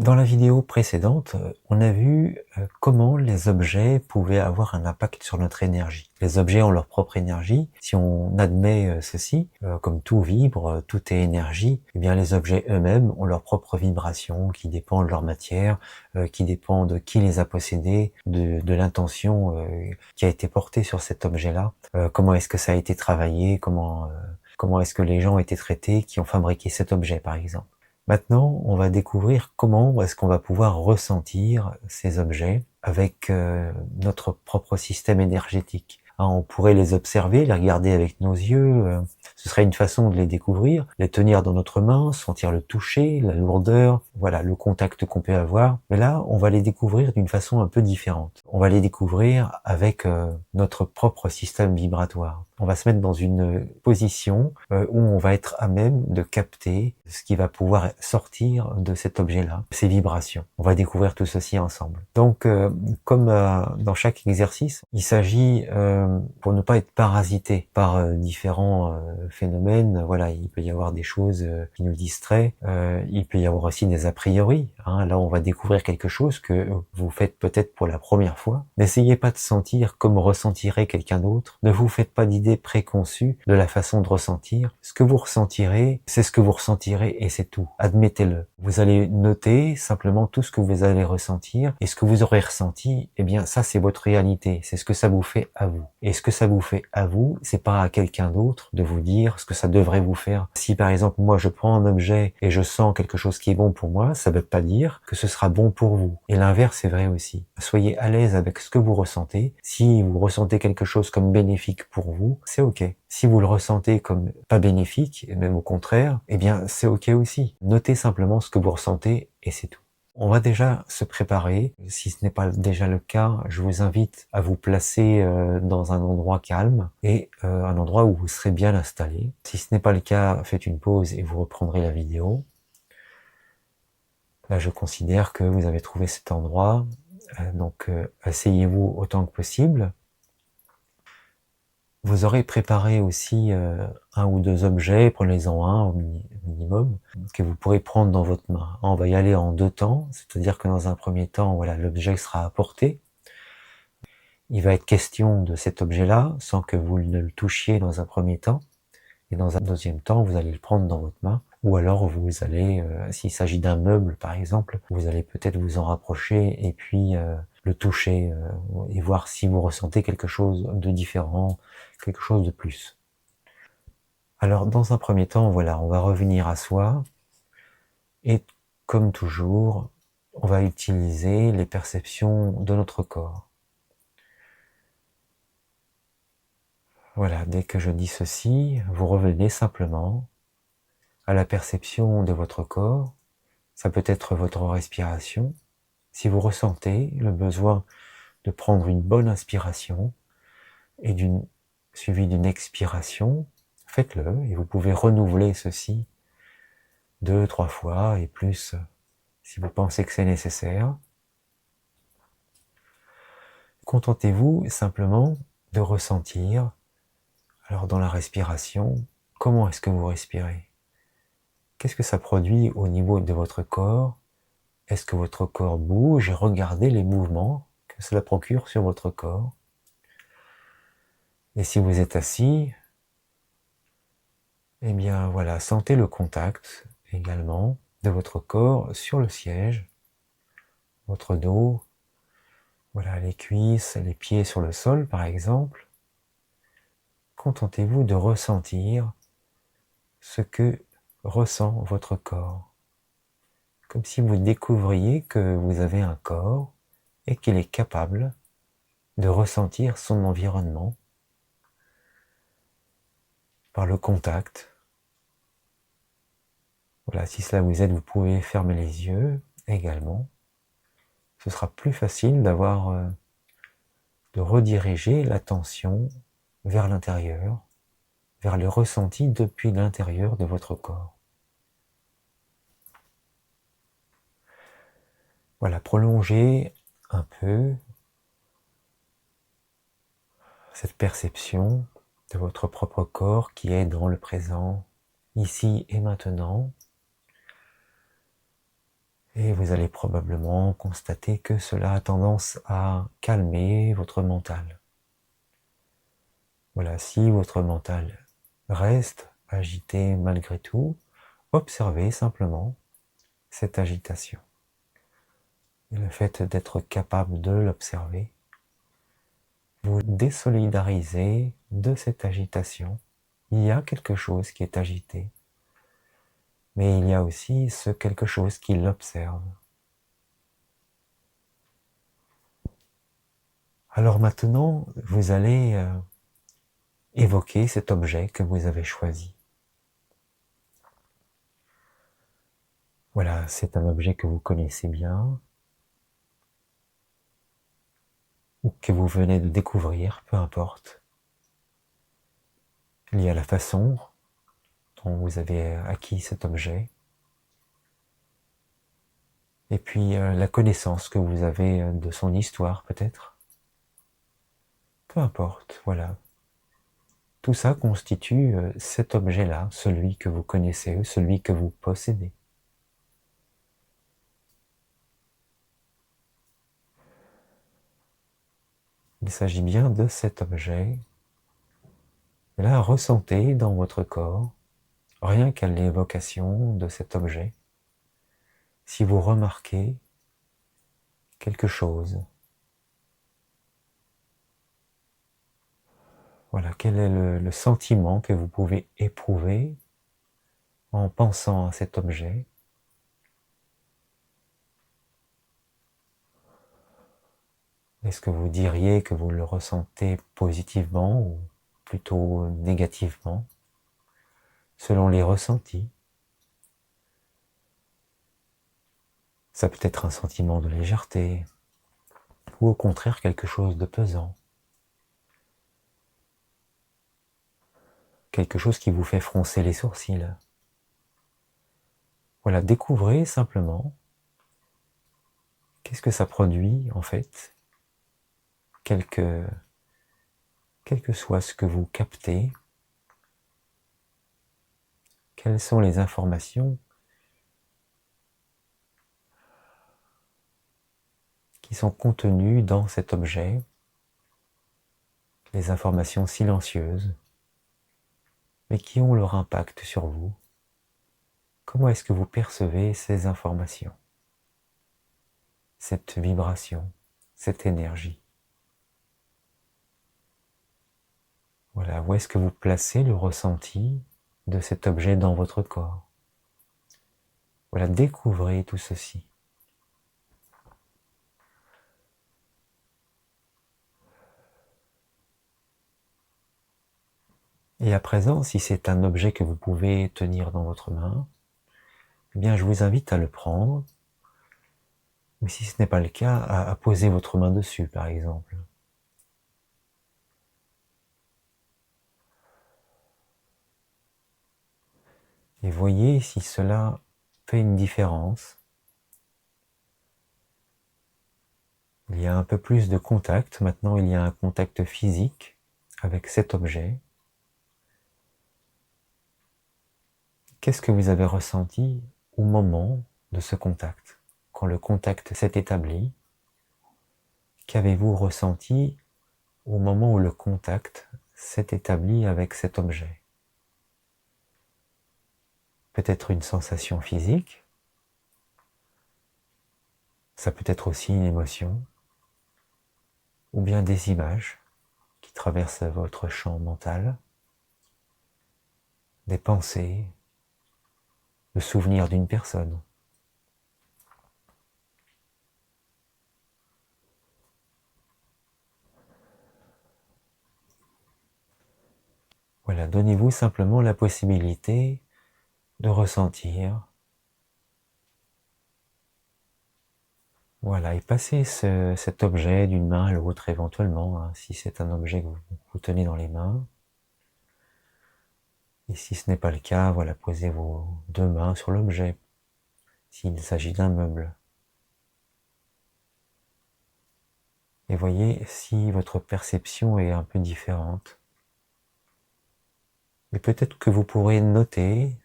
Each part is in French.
Dans la vidéo précédente, on a vu comment les objets pouvaient avoir un impact sur notre énergie. Les objets ont leur propre énergie. Si on admet ceci, comme tout vibre, tout est énergie, eh bien les objets eux-mêmes ont leur propre vibration qui dépend de leur matière, qui dépend de qui les a possédés, de l'intention qui a été portée sur cet objet-là, comment est-ce que ça a été travaillé, comment est-ce que les gens ont été traités qui ont fabriqué cet objet par exemple. Maintenant, on va découvrir comment est-ce qu'on va pouvoir ressentir ces objets avec notre propre système énergétique. Hein, on pourrait les observer, les regarder avec nos yeux, ce serait une façon de les découvrir, les tenir dans notre main, sentir le toucher, la lourdeur, voilà, le contact qu'on peut avoir. Mais là, on va les découvrir d'une façon un peu différente. On va les découvrir avec notre propre système vibratoire. On va se mettre dans une position où on va être à même de capter ce qui va pouvoir sortir de cet objet-là, ces vibrations. On va découvrir tout ceci ensemble. Donc, comme dans chaque exercice, il s'agit, pour ne pas être parasité par différents phénomènes, voilà, il peut y avoir des choses qui nous distraient, il peut y avoir aussi des a priori, hein. Là on va découvrir quelque chose que vous faites peut-être pour la première fois. N'essayez pas de sentir comme ressentirait quelqu'un d'autre, ne vous faites pas d'idées préconçues de la façon de ressentir. Ce que vous ressentirez, c'est ce que vous ressentirez et c'est tout. Admettez-le. Vous allez noter simplement tout ce que vous allez ressentir et ce que vous aurez ressenti, eh bien ça c'est votre réalité, c'est ce que ça vous fait à vous. Et ce que ça vous fait à vous, c'est pas à quelqu'un d'autre de vous dire ce que ça devrait vous faire. Si par exemple moi je prends un objet et je sens quelque chose qui est bon pour moi, ça veut pas dire que ce sera bon pour vous. Et l'inverse est vrai aussi. Soyez à l'aise avec ce que vous ressentez. Si vous ressentez quelque chose comme bénéfique pour vous, c'est ok. Si vous le ressentez comme pas bénéfique, et même au contraire, eh bien c'est ok aussi. Notez simplement ce que vous ressentez et c'est tout. On va déjà se préparer. Si ce n'est pas déjà le cas, je vous invite à vous placer dans un endroit calme et un endroit où vous serez bien installé. Si ce n'est pas le cas, faites une pause et vous reprendrez la vidéo. Là, je considère que vous avez trouvé cet endroit. Donc, asseyez-vous autant que possible. Vous aurez préparé aussi un ou deux objets, prenez-en un au minimum, que vous pourrez prendre dans votre main. On va y aller en deux temps, c'est-à-dire que dans un premier temps, voilà, l'objet sera à portée. Il va être question de cet objet-là, sans que vous ne le touchiez dans un premier temps. Et dans un deuxième temps, vous allez le prendre dans votre main. Ou alors vous allez, s'il s'agit d'un meuble par exemple, vous allez peut-être vous en rapprocher et puis le toucher et voir si vous ressentez quelque chose de différent, quelque chose de plus. Alors dans un premier temps, voilà, on va revenir à soi et comme toujours, on va utiliser les perceptions de notre corps. Voilà, dès que je dis ceci, vous revenez simplement à la perception de votre corps. Ça peut être votre respiration. Si vous ressentez le besoin de prendre une bonne inspiration et suivie d'une expiration, faites-le et vous pouvez renouveler ceci 2, 3 fois et plus si vous pensez que c'est nécessaire. Contentez-vous simplement de ressentir, alors dans la respiration, comment est-ce que vous respirez? Qu'est-ce que ça produit au niveau de votre corps? Est-ce que votre corps bouge? Regardez les mouvements que cela procure sur votre corps. Et si vous êtes assis, eh bien voilà, sentez le contact également de votre corps sur le siège, votre dos, voilà, les cuisses, les pieds sur le sol par exemple. Contentez-vous de ressentir ce que ressent votre corps. Comme si vous découvriez que vous avez un corps et qu'il est capable de ressentir son environnement par le contact. Voilà, si cela vous aide, vous pouvez fermer les yeux également. Ce sera plus facile de rediriger l'attention vers l'intérieur, vers le ressenti depuis l'intérieur de votre corps. Voilà, prolongez un peu cette perception de votre propre corps qui est dans le présent, ici et maintenant. Et vous allez probablement constater que cela a tendance à calmer votre mental. Voilà, si votre mental reste agité malgré tout, observez simplement cette agitation. Et le fait d'être capable de l'observer, vous désolidarisez de cette agitation. Il y a quelque chose qui est agité, mais il y a aussi ce quelque chose qui l'observe. Alors maintenant, vous allez évoquer cet objet que vous avez choisi. Voilà, c'est un objet que vous connaissez bien, ou que vous venez de découvrir, peu importe. Il y a la façon dont vous avez acquis cet objet, et puis la connaissance que vous avez de son histoire peut-être. Peu importe, voilà. Tout ça constitue cet objet-là, celui que vous connaissez, celui que vous possédez. Il s'agit bien de cet objet. Et là, ressentez dans votre corps, rien qu'à l'évocation de cet objet, si vous remarquez quelque chose. Voilà, quel est le sentiment que vous pouvez éprouver en pensant à cet objet. Est-ce que vous diriez que vous le ressentez positivement ou plutôt négativement, selon les ressentis? Ça peut être un sentiment de légèreté, ou au contraire quelque chose de pesant. Quelque chose qui vous fait froncer les sourcils. Voilà, découvrez simplement qu'est-ce que ça produit en fait, quel que soit ce que vous captez, quelles sont les informations qui sont contenues dans cet objet, les informations silencieuses, mais qui ont leur impact sur vous. Comment est-ce que vous percevez ces informations, cette vibration, cette énergie? Voilà, où est-ce que vous placez le ressenti de cet objet dans votre corps? Voilà, découvrez tout ceci. Et à présent, si c'est un objet que vous pouvez tenir dans votre main, eh bien je vous invite à le prendre, ou si ce n'est pas le cas, à poser votre main dessus par exemple. Et voyez si cela fait une différence. Il y a un peu plus de contact, maintenant il y a un contact physique avec cet objet. Qu'est-ce que vous avez ressenti au moment de ce contact? Quand le contact s'est établi, qu'avez-vous ressenti au moment où le contact s'est établi avec cet objet? Peut-être une sensation physique, ça peut être aussi une émotion, ou bien des images qui traversent votre champ mental, des pensées, le souvenir d'une personne. Voilà, donnez-vous simplement la possibilité de ressentir. Voilà, et passez cet objet d'une main à l'autre éventuellement, hein, si c'est un objet que vous tenez dans les mains. Et si ce n'est pas le cas, voilà, posez vos deux mains sur l'objet, s'il s'agit d'un meuble. Et voyez si votre perception est un peu différente. Et peut-être que vous pourrez noter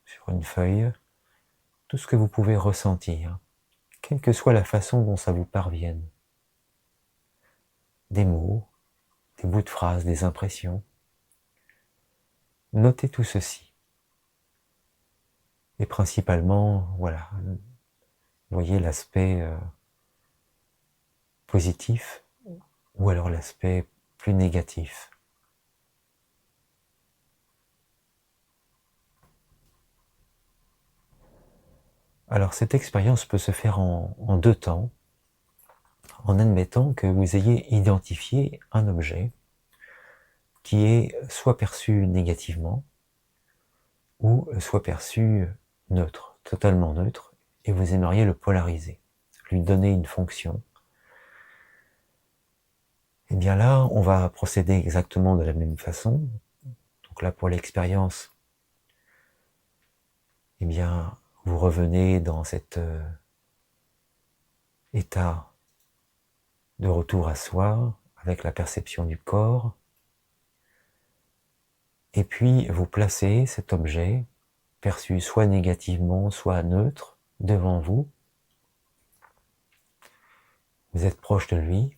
sur une feuille tout ce que vous pouvez ressentir, quelle que soit la façon dont ça vous parvienne. Des mots, des bouts de phrases, des impressions. Notez tout ceci. Et principalement, voilà, voyez l'aspect positif ou alors l'aspect plus négatif. Alors cette expérience peut se faire en deux temps, en admettant que vous ayez identifié un objet qui est soit perçu négativement, ou soit perçu neutre, totalement neutre, et vous aimeriez le polariser, lui donner une fonction. Et bien là, on va procéder exactement de la même façon. Donc là, pour l'expérience, eh bien, vous revenez dans cet état de retour à soi, avec la perception du corps, et puis vous placez cet objet, perçu soit négativement, soit neutre, devant vous. Vous êtes proche de lui.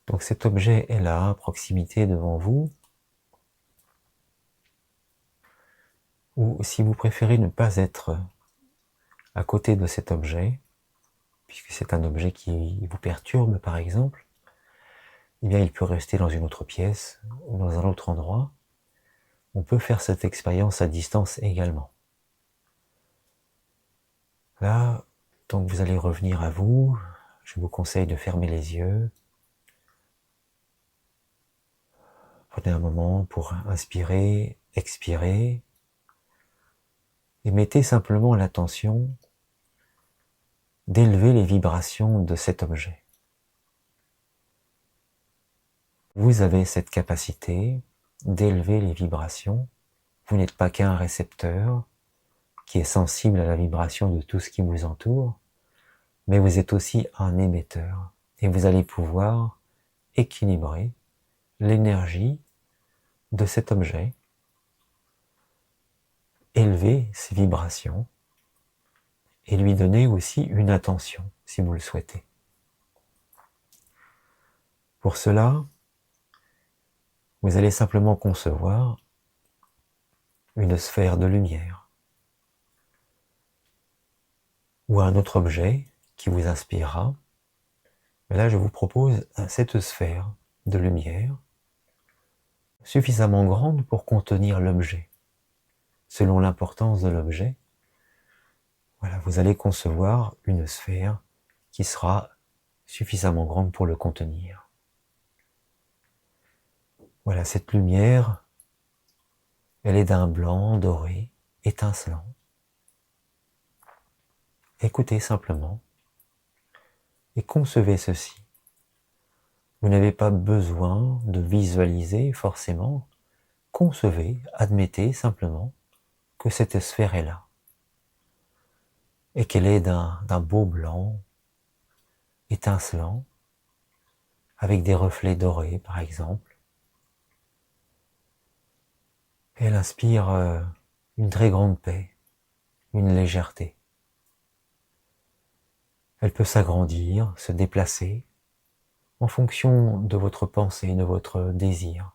Donc cet objet est là, à proximité devant vous. Ou si vous préférez ne pas être à côté de cet objet, puisque c'est un objet qui vous perturbe par exemple, eh bien il peut rester dans une autre pièce ou dans un autre endroit. On peut faire cette expérience à distance également. Là, donc vous allez revenir à vous, je vous conseille de fermer les yeux. Prenez un moment pour inspirer, expirer, et mettez simplement l'attention d'élever les vibrations de cet objet. Vous avez cette capacité d'élever les vibrations. Vous n'êtes pas qu'un récepteur qui est sensible à la vibration de tout ce qui vous entoure, mais vous êtes aussi un émetteur. Et vous allez pouvoir équilibrer l'énergie de cet objet, élever ses vibrations et lui donner aussi une attention, si vous le souhaitez. Pour cela, vous allez simplement concevoir une sphère de lumière ou un autre objet qui vous inspirera. Mais là, je vous propose cette sphère de lumière suffisamment grande pour contenir l'objet. Selon l'importance de l'objet, voilà, vous allez concevoir une sphère qui sera suffisamment grande pour le contenir. Voilà, cette lumière, elle est d'un blanc doré, étincelant. Écoutez simplement et concevez ceci. Vous n'avez pas besoin de visualiser forcément. Concevez, admettez simplement que cette sphère est là et qu'elle est d'un beau blanc, étincelant, avec des reflets dorés par exemple. Elle inspire une très grande paix, une légèreté. Elle peut s'agrandir, se déplacer, en fonction de votre pensée, de votre désir.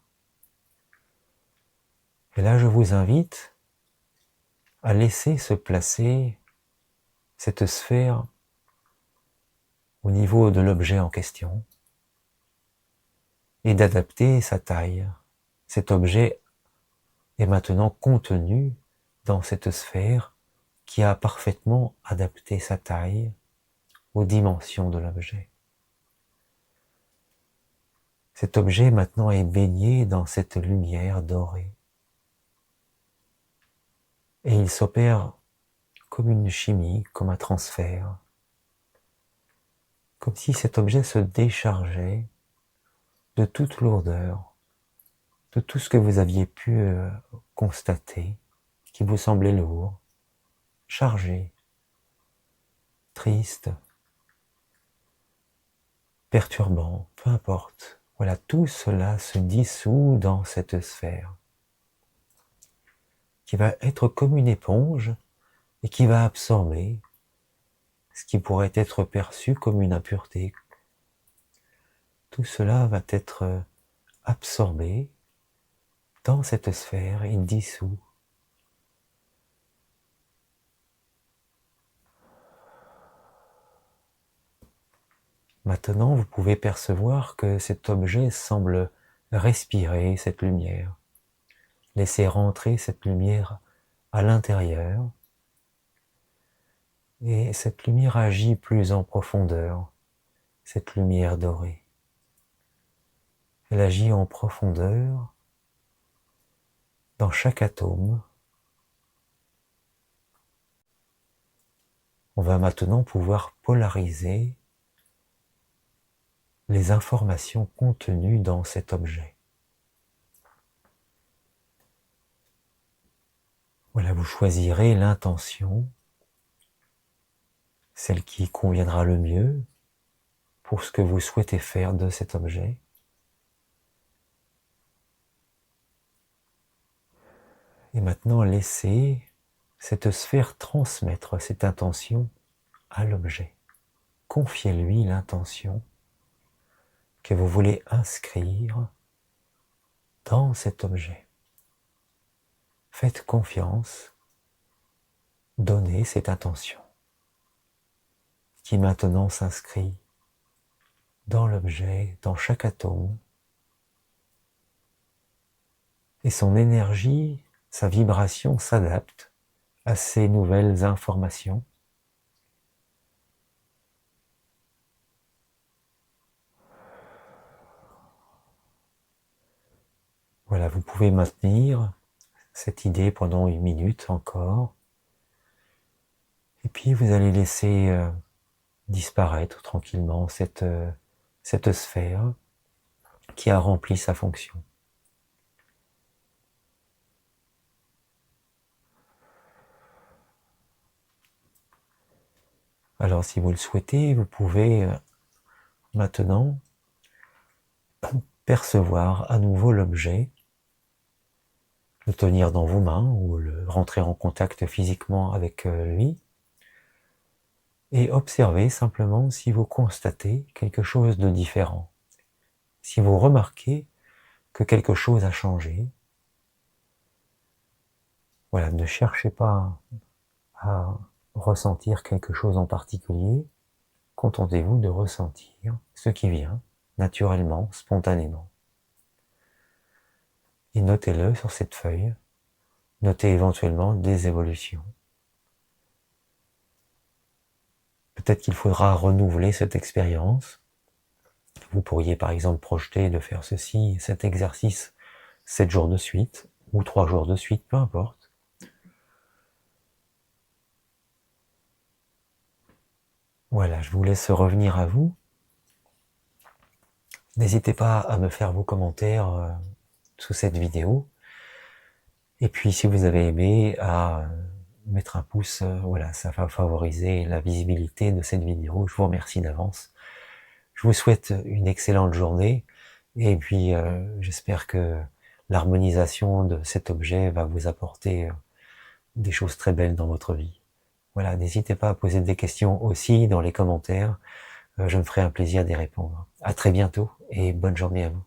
Et là, je vous invite à laisser se placer cette sphère au niveau de l'objet en question et d'adapter sa taille. Cet objet est maintenant contenu dans cette sphère qui a parfaitement adapté sa taille aux dimensions de l'objet. Cet objet maintenant est baigné dans cette lumière dorée. Et il s'opère comme une chimie, comme un transfert. Comme si cet objet se déchargeait de toute lourdeur, de tout ce que vous aviez pu constater, qui vous semblait lourd, chargé, triste, perturbant, peu importe. Voilà, tout cela se dissout dans cette sphère. qui va être comme une éponge et qui va absorber ce qui pourrait être perçu comme une impureté. Tout cela va être absorbé dans cette sphère et dissous. Maintenant, vous pouvez percevoir que cet objet semble respirer cette lumière, laisser rentrer cette lumière à l'intérieur, et cette lumière agit plus en profondeur, cette lumière dorée. Elle agit en profondeur dans chaque atome. On va maintenant pouvoir polariser les informations contenues dans cet objet. Voilà, vous choisirez l'intention, celle qui conviendra le mieux pour ce que vous souhaitez faire de cet objet. Et maintenant, laissez cette sphère transmettre cette intention à l'objet. Confiez-lui l'intention que vous voulez inscrire dans cet objet. Faites confiance, donnez cette intention qui maintenant s'inscrit dans l'objet, dans chaque atome, et son énergie, sa vibration s'adapte à ces nouvelles informations. Voilà, vous pouvez maintenir cette idée pendant 1 minute encore, et puis vous allez laisser disparaître tranquillement cette sphère qui a rempli sa fonction. Alors si vous le souhaitez, vous pouvez maintenant percevoir à nouveau l'objet, le tenir dans vos mains ou le rentrer en contact physiquement avec lui, et observez simplement si vous constatez quelque chose de différent. Si vous remarquez que quelque chose a changé, voilà, ne cherchez pas à ressentir quelque chose en particulier, contentez-vous de ressentir ce qui vient naturellement, spontanément. Et notez-le sur cette feuille, notez éventuellement des évolutions. Peut-être qu'il faudra renouveler cette expérience. Vous pourriez par exemple projeter de faire cet exercice 7 jours de suite, ou 3 jours de suite, peu importe. Voilà, je vous laisse revenir à vous. N'hésitez pas à me faire vos commentaires sous cette vidéo. Et puis si vous avez aimé, à mettre un pouce, voilà, ça va favoriser la visibilité de cette vidéo. Je vous remercie d'avance. Je vous souhaite une excellente journée, et puis j'espère que l'harmonisation de cet objet va vous apporter des choses très belles dans votre vie. Voilà, n'hésitez pas à poser des questions aussi dans les commentaires, je me ferai un plaisir d'y répondre. À très bientôt et bonne journée à vous.